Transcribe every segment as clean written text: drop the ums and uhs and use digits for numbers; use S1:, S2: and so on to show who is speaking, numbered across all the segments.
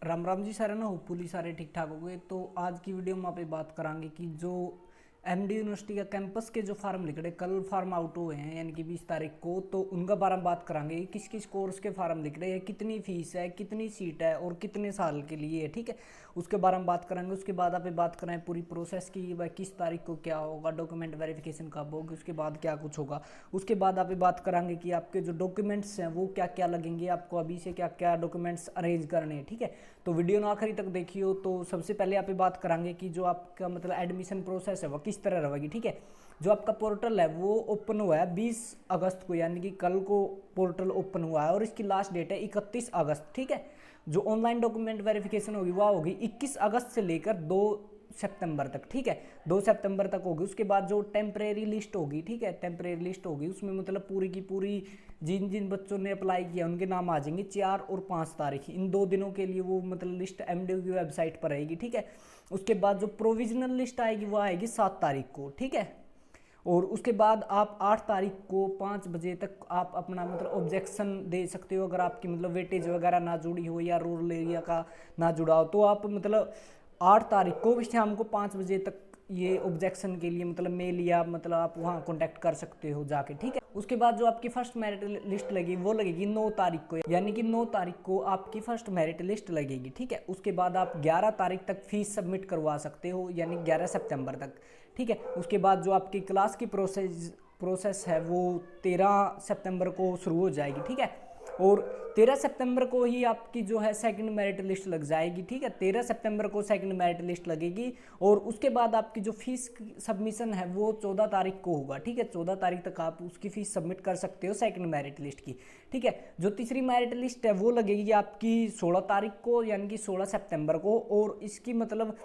S1: राम राम जी सारे ना होपफुली सारे ठीक ठाक हो गए। तो आज की वीडियो में आप ये बात करांगे कि जो एमडी यूनिवर्सिटी का कैंपस के जो फार्म निकले कल फार्म आउट हुए हैं यानी कि 20 तारीख को, तो उनका बारे में बात करांगे। किस किस कोर्स के फार्म निक रहे हैं, कितनी फीस है, कितनी सीट है और कितने साल के लिए है, ठीक है। उसके बारे में बात करांगे। उसके बाद आप ये बात कराएं पूरी प्रोसेस की, भाई किस तारीख को क्या होगा, डॉक्यूमेंट वेरिफिकेशन कब होगी, उसके बाद क्या कुछ होगा। उसके बाद आप ये बात करांगे कि आपके जो डॉक्यूमेंट्स हैं वो क्या क्या लगेंगे, आपको अभी से क्या क्या डॉक्यूमेंट्स अरेंज करने हैं, ठीक है। तो वीडियो ना आखिरी तक देखियो। तो सबसे पहले आप ये बात करांगे कि जो आपका मतलब एडमिशन प्रोसेस है वो किस तरह रहेगी, ठीक है। जो आपका पोर्टल है वो ओपन हुआ है 20 अगस्त को, यानी कि कल को पोर्टल ओपन हुआ है और इसकी लास्ट डेट है 31 अगस्त, ठीक है। जो ऑनलाइन डॉक्यूमेंट वेरिफिकेशन होगी वह होगी 21 अगस्त से लेकर 2 सितंबर तक, ठीक है। 2 सितंबर तक होगी। उसके बाद जो टेम्परेरी लिस्ट होगी, ठीक है, टेम्परेरी लिस्ट होगी, उसमें मतलब पूरी की पूरी जिन जिन बच्चों ने अप्लाई किया उनके नाम आ जाएंगे 4 और 5 तारीख, इन 2 दिनों के लिए वो मतलब लिस्ट एमडी की वेबसाइट पर रहेगी, ठीक है। उसके बाद जो प्रोविजनल लिस्ट आएगी वो आएगी 7 तारीख को, ठीक है। और उसके बाद आप 8 तारीख को 5 बजे तक आप अपना मतलब ऑब्जेक्शन दे सकते हो, अगर आपकी मतलब वेटेज वगैरह ना जुड़ी हो या रूरल एरिया का ना जुड़ा हो, तो आप मतलब 8 तारीख को शाम को 5 बजे तक ये ऑब्जेक्शन के लिए मतलब मेल या मतलब आप वहाँ कॉन्टैक्ट कर सकते हो जाके, ठीक है। उसके बाद जो आपकी फर्स्ट मेरिट लिस्ट लगेगी वो लगेगी 9 तारीख को, यानी कि 9 तारीख को आपकी फर्स्ट मेरिट लिस्ट लगेगी, ठीक है। उसके बाद आप 11 तारीख तक फीस सबमिट करवा सकते हो, यानी 11 सितंबर तक, ठीक है। उसके बाद जो आपकी क्लास की प्रोसेस है वो 13 सितंबर को शुरू हो जाएगी, ठीक है। और 13 सितंबर को ही आपकी जो है सेकंड मेरिट लिस्ट लग जाएगी, ठीक है। 13 सितंबर को सेकंड मेरिट लिस्ट लगेगी और उसके बाद आपकी जो फीस सबमिशन है वो 14 तारीख को होगा, ठीक है। 14 तारीख तक आप उसकी फीस सबमिट कर सकते हो सेकंड मेरिट लिस्ट की, ठीक है। जो तीसरी मेरिट लिस्ट है वो लगेगी आपकी 16 तारीख को, यानी कि 16 सितंबर को, और इसकी मतलब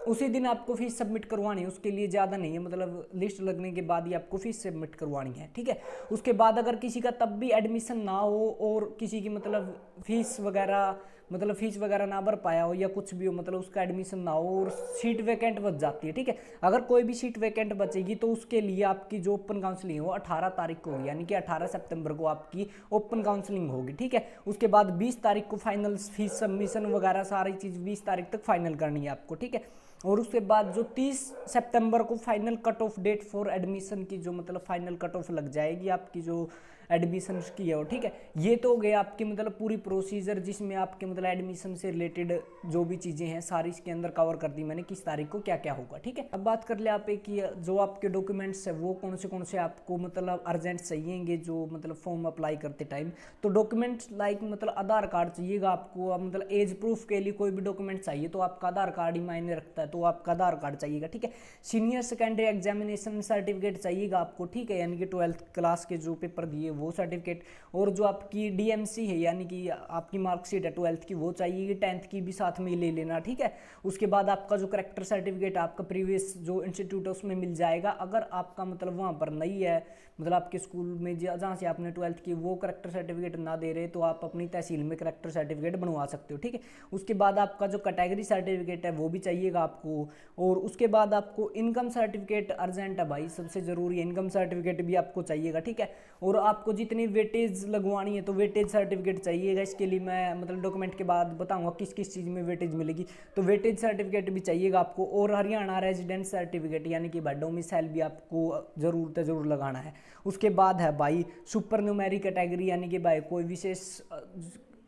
S1: उसी दिन आपको फीस सबमिट करवानी है, उसके लिए ज़्यादा नहीं है, मतलब लिस्ट लगने के बाद ही आपको फीस सबमिट करवानी है, ठीक है। उसके बाद अगर किसी का तब भी एडमिशन ना हो और किसी की मतलब फीस वगैरह ना भर पाया हो या कुछ भी हो, मतलब उसका एडमिशन ना हो और सीट वैकेंट बच जाती है, ठीक है। अगर कोई भी सीट वैकेंट बचेगी तो उसके लिए आपकी जो ओपन काउंसलिंग है वो 18 तारीख को होगी, यानी कि 18 सितंबर को आपकी ओपन काउंसलिंग होगी, ठीक है। उसके बाद 20 तारीख को फाइनल फीस सबमिशन वगैरह सारी चीज़ 20 तारीख तक फाइनल करनी है आपको, ठीक है। और उसके बाद जो 30 सितंबर को final cut off date for admission की जो मतलब फाइनल कट ऑफ लग जाएगी आपकी जो एडमिशन की है वो, ठीक है। ये तो हो गया आपकी मतलब पूरी प्रोसीजर जिसमें आपके मतलब एडमिशन से रिलेटेड जो भी चीज़ें हैं सारी इसके अंदर कवर कर दी मैंने, किस तारीख को क्या क्या होगा, ठीक है। अब बात कर ले आप कि जो आपके डॉक्यूमेंट्स है वो कौन से आपको मतलब अर्जेंट चाहिएंगे जो मतलब फॉर्म अप्लाई करते टाइम। तो डॉक्यूमेंट्स लाइक मतलब आधार कार्ड चाहिएगा आपको, मतलब एज प्रूफ के लिए कोई भी डॉक्यूमेंट चाहिए तो आपका आधार कार्ड ही मायने रखता है, तो आपका आधार कार्ड चाहिएगा, ठीक है। सीनियर सेकेंडरी एग्जामिनेशन सर्टिफिकेट चाहिएगा आपको, ठीक है, यानी कि 12th क्लास के जो पेपर दिए वो सर्टिफिकेट, और जो आपकी डीएमसी है यानी कि आपकी मार्कशीट है 12th की वो चाहिए, 10th की भी साथ में ले लेना, ठीक है। उसके बाद आपका जो करेक्टर सर्टिफिकेट आपका प्रीवियस जो इंस्टीट्यूट है उसमें मिल जाएगा। अगर आपका मतलब वहाँ पर नहीं है, मतलब आपके स्कूल में जहाँ से आपने 12th की वो करेक्टर सर्टिफिकेट ना दे रहे तो आप अपनी तहसील में करेक्टर सर्टिफिकेट बनवा सकते हो, ठीक है। उसके बाद आपका जो कैटेगरी सर्टिफिकेट है वो भी चाहिएगा आपको, और उसके बाद आपको इनकम सर्टिफिकेट अर्जेंट है भाई, सबसे ज़रूरी है, इनकम सर्टिफिकेट भी आपको चाहिएगा, ठीक है। और आपको जितनी वेटेज लगवानी है तो वेटेज सर्टिफिकेट चाहिएगा। इसके लिए मैं मतलब डॉक्यूमेंट के बाद बताऊंगा किस किस चीज़ में वेटेज मिलेगी, तो वेटेज सर्टिफिकेट भी चाहिएगा आपको। और हरियाणा रेजिडेंट सर्टिफिकेट यानी कि भाई डोमिसाइल भी आपको ज़रूर लगाना है। उसके बाद है भाई सुपर न्यूमेरी कैटेगरी, यानी कि भाई कोई विशेष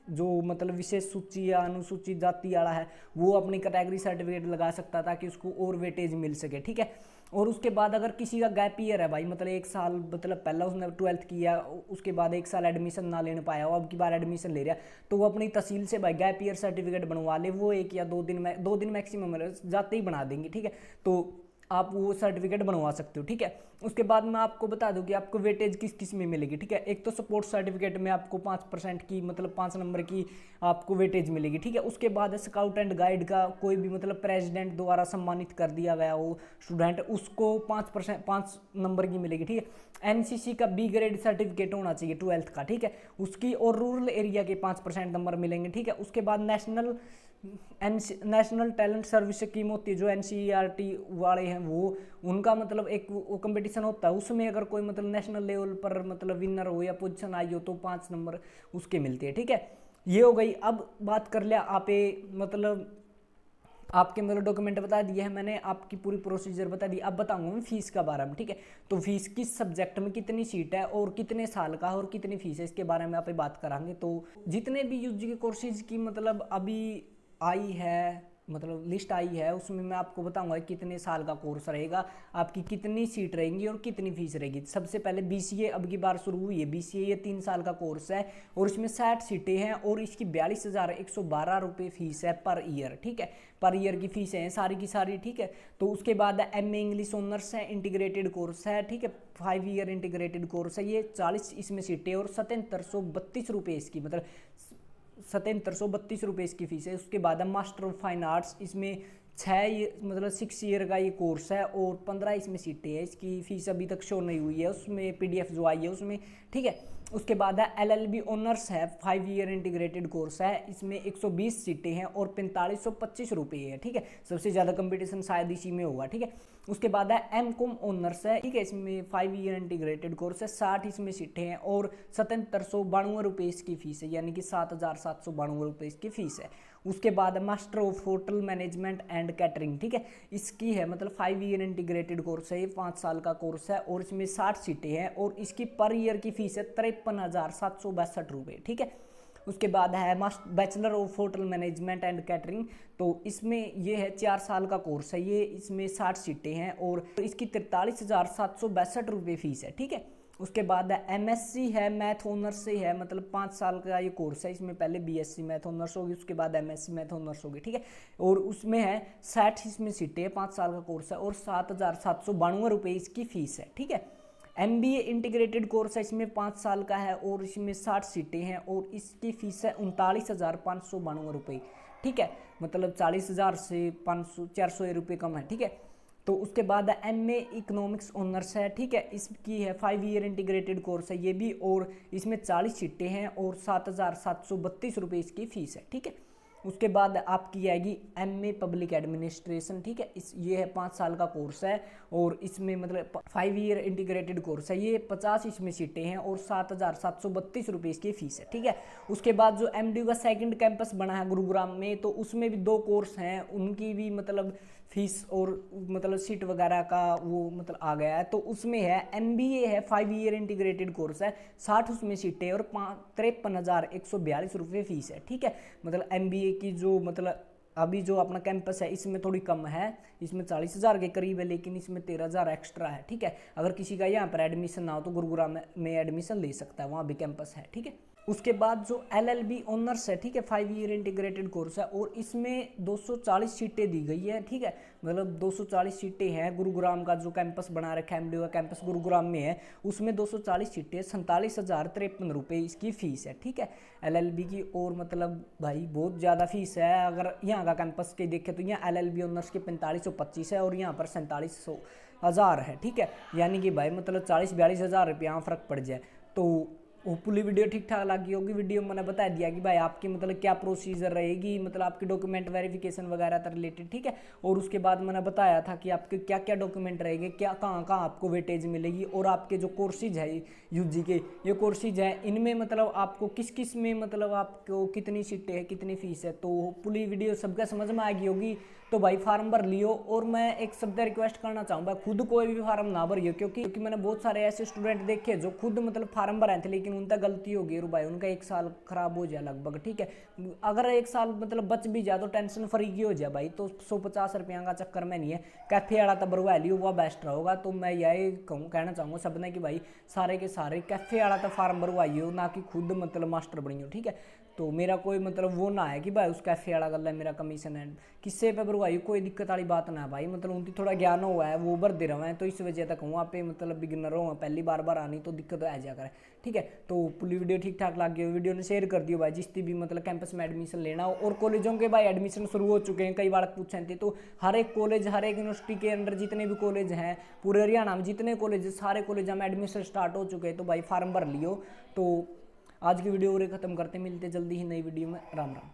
S1: जो मतलब विशेष सूची या अनुसूचित जाति वाला है वो अपनी कैटेगरी सर्टिफिकेट लगा सकता है ताकि उसको और वेटेज मिल सके, ठीक है। और उसके बाद अगर किसी का गैप ईयर है भाई, मतलब एक साल मतलब पहला उसने 12th किया उसके बाद एक साल एडमिशन ना लेने पाया वो अब की बार एडमिशन ले रहा तो वो अपनी तहसील से भाई गैप ईयर सर्टिफिकेट बनवा ले, वो 1 या 2 दिन मैक्सिमम जाते ही बना देंगे, ठीक है। तो आप वो सर्टिफिकेट बनवा सकते हो, ठीक है। उसके बाद मैं आपको बता दूं कि आपको वेटेज किस किस में मिलेगी, ठीक है। एक तो सपोर्ट सर्टिफिकेट में आपको 5% की मतलब 5 नंबर की आपको वेटेज मिलेगी, ठीक है। उसके बाद स्काउट एंड गाइड का कोई भी मतलब प्रेसिडेंट द्वारा सम्मानित कर दिया गया हो स्टूडेंट, उसको 5% 5 नंबर की मिलेगी, ठीक है। एनसीसी का बी ग्रेड सर्टिफिकेट होना चाहिए 12th का, ठीक है, उसकी, और रूरल एरिया के 5% नंबर मिलेंगे, ठीक है। उसके बाद नेशनल टैलेंट सर्विस स्कीम होती है जो एनसीईआरटी वाले हैं वो, उनका मतलब एक वो कंपटीशन होता है, उसमें अगर कोई मतलब नेशनल लेवल पर मतलब विनर हो या पोजीशन आई हो तो 5 नंबर उसके मिलते हैं, ठीक है। ये हो गई। अब बात कर लिया आप मतलब आपके मतलब डॉक्यूमेंट बता दिए हैं मैंने, आपकी पूरी प्रोसीजर बता दी। अब बताऊंगा मैं फीस का बारे में, ठीक है। तो फीस किस सब्जेक्ट में कितनी सीट है और कितने साल का और कितनी फीस है, इसके बारे में आप बात करांगे। तो जितने भी यूजी के कोर्सेज की मतलब अभी आई है, मतलब लिस्ट आई है, उसमें मैं आपको बताऊंगा कितने साल का कोर्स रहेगा, आपकी कितनी सीट रहेंगी और कितनी फीस रहेगी। सबसे पहले बीसीए अब की बार शुरू हुई है। बीसीए ये 3 साल का कोर्स है और इसमें 60 सीटें हैं और इसकी 42,112 रुपये फीस है पर ईयर, ठीक है। पर ईयर की फीस है सारी की सारी, ठीक है। तो उसके बाद एमए इंग्लिश ऑनर्स है, इंटीग्रेटेड कोर्स है, ठीक है। 5 ईयर इंटीग्रेटेड कोर्स है ये, 40 इसमें सीटें और 7732 रुपये इसकी मतलब 7732 रुपये इसकी फीस है। उसके बाद है मास्टर ऑफ फाइन आर्ट्स, इसमें 6 ईयर का ये कोर्स है और 15 इसमें सीटें हैं। इसकी फीस अभी तक शो नहीं हुई है, उसमें पीडीएफ जो आई है उसमें, ठीक है। उसके बाद है एलएलबी ऑनर्स है, 5 ईयर इंटीग्रेटेड कोर्स है, इसमें 120 सीटें हैं और 4525 रुपये है, ठीक है। सबसे ज़्यादा कंपटीशन शायद इसी में होगा, ठीक है। उसके बाद है एमकॉम ऑनर्स है, ठीक है। इसमें 5 ईयर इंटीग्रेटेड कोर्स है, 60 इसमें सीटें हैं और 7792 रुपये इसकी फीस है, यानी कि 7792 रुपये इसकी फीस है। उसके बाद master of hotel management and catering, ठीक है। इसकी है मतलब 5 ईयर इंटीग्रेटेड कोर्स है, ये 5 साल का कोर्स है और इसमें 60 सीटें हैं और इसकी पर ईयर की फीस है 53,762 रुपये, ठीक है। उसके बाद है bachelor of hotel management and catering, तो इसमें ये है 4 साल का कोर्स है ये, इसमें 60 सीटें हैं और इसकी 43,762 रुपये फीस है, ठीक है। उसके बाद है एमएससी है, मैथ ऑनर्स से है, मतलब 5 साल का ये कोर्स है। इसमें पहले बीएससी मैथ ऑनर्स होगी, उसके बाद एमएससी मैथ ऑनर्स होगी, ठीक है। और उसमें है 60 इसमें सीटें, 5 साल का कोर्स है और 7,792 रुपये इसकी फीस है, ठीक है। एमबीए इंटीग्रेटेड कोर्स है, इसमें 5 साल का है और इसमें 60 सीटें हैं और इसकी फीस है 39,592 रुपये, ठीक है। मतलब 40,000 से 500 400 रुपये कम है, ठीक है। तो उसके बाद एमए इकोनॉमिक्स ऑनर्स है, ठीक है। इसकी है 5 ईयर इंटीग्रेटेड कोर्स है ये भी और इसमें 40 सीटें हैं और 7,732 रुपये इसकी फीस है, ठीक है। उसके बाद आपकी आएगी एमए पब्लिक एडमिनिस्ट्रेशन, ठीक है। ये है 5 साल का कोर्स है और इसमें मतलब 5 ईयर इंटीग्रेटेड कोर्स है ये, 50 इसमें सीटें हैं और 7,732 रुपये इसकी फीस है, ठीक है। उसके बाद जो एमडीयू का सेकंड कैंपस बना है गुरुग्राम में, तो उसमें भी 2 कोर्स हैं, उनकी भी मतलब फीस और मतलब सीट वगैरह का वो मतलब आ गया है। तो उसमें है एमबीए है, 5 ईयर इंटीग्रेटेड कोर्स है, 60 उसमें सीटें और 53,142 रुपये फीस है, ठीक है। मतलब एमबीए की जो मतलब अभी जो अपना कैंपस है इसमें थोड़ी कम है, इसमें 40,000 के करीब है, लेकिन इसमें 13,000 एक्स्ट्रा है, ठीक है। अगर किसी का यहाँ पर एडमिशन ना हो तो गुरुग्राम में एडमिशन ले सकता है, वहाँ भी कैंपस है, ठीक है। उसके बाद जो एलएलबी ऑनर्स है, ठीक है, 5 ईयर इंटीग्रेटेड कोर्स है और इसमें 240 सीटें दी गई है, ठीक है। मतलब 240 सीटें हैं। गुरुग्राम का जो कैंपस बना रखा है, एमडीयू का कैंपस गुरुग्राम में है, उसमें 240 सीटें, 47,053 रुपये इसकी फ़ीस है, ठीक है, एलएलबी की। और मतलब भाई बहुत ज़्यादा फीस है। अगर यहाँ का कैंपस के देखें तो यहाँ एलएलबी ऑनर्स के 4525 है और यहाँ पर 47,000 है, ठीक है। यानी कि भाई मतलब 40-42 हज़ार रुपये यहाँ फ़र्क पड़ जाए। तो होपफुली वीडियो ठीक ठाक लगी होगी। वीडियो में मैंने बता दिया कि भाई आपकी मतलब क्या प्रोसीजर रहेगी, मतलब आपके डॉक्यूमेंट वेरिफिकेशन वगैरह से रिलेटेड, ठीक है। और उसके बाद मैंने बताया था कि आपके क्या क्या डॉक्यूमेंट रहेंगे, क्या कहाँ कहाँ आपको वेटेज मिलेगी और आपके जो कोर्सेज है यूजी के, ये कोर्सेज हैं, इनमें मतलब आपको किस किस में मतलब आपको कितनी सीटें हैं, कितनी फीस है। तो होपफुली वीडियो सबका समझ में आएगी होगी। तो भाई फार्म भर लियो। और मैं एक शब्द रिक्वेस्ट करना चाहूँगा, खुद कोई भी फार्म ना भरियो, क्योंकि मैंने बहुत सारे ऐसे स्टूडेंट देखे जो खुद मतलब फार्म भराए थे लेकिन उनका गलती हो गई और भाई उनका 1 साल खराब हो जाए लगभग, ठीक है। अगर 1 साल मतलब बच भी जाए तो टेंशन फ्री की हो जाए भाई। तो 150 रुपया का चक्कर में नहीं है, कैफे वाला तो भरवा लियो, वह बेस्ट रहेगा। तो मैं यही कहना चाहूँगा सबने कि भाई सारे के सारे कैफे वाला तो फार्म भरवाइयो, ना कि खुद मतलब मास्टर बनियो, ठीक है। तो मेरा कोई मतलब वो ना है कि भाई उस कैफे वाला गल है मेरा कमीशन है, किससे पे भरवाई, कोई दिक्कत वाली बात ना है भाई। मतलब उनकी थोड़ा ज्ञान हुआ है, वो भर दे रहे हैं, तो इस वजह तक वहाँ पे मतलब बिगिनर हो, पहली बार आनी तो दिक्कत आ जाकर, ठीक है। तो पूरी वीडियो ठीक ठाक लग गई, वीडियो ने शेयर कर दियो भाई, जिसकी भी मतलब कैंपस में एडमिशन लेना हो। और कॉलेजों के भाई एडमिशन शुरू हो चुके हैं, कई बार पूछे थे। तो हर एक कॉलेज, हर एक यूनिवर्सिटी के अंडर जितने भी कॉलेज हैं पूरे हरियाणा में, जितने कॉलेज, सारे कॉलेज में एडमिशन स्टार्ट हो चुके हैं। तो भाई फार्म भर लियो। तो आज की वीडियो और ख़त्म करते, मिलते जल्दी ही नई वीडियो में। राम राम।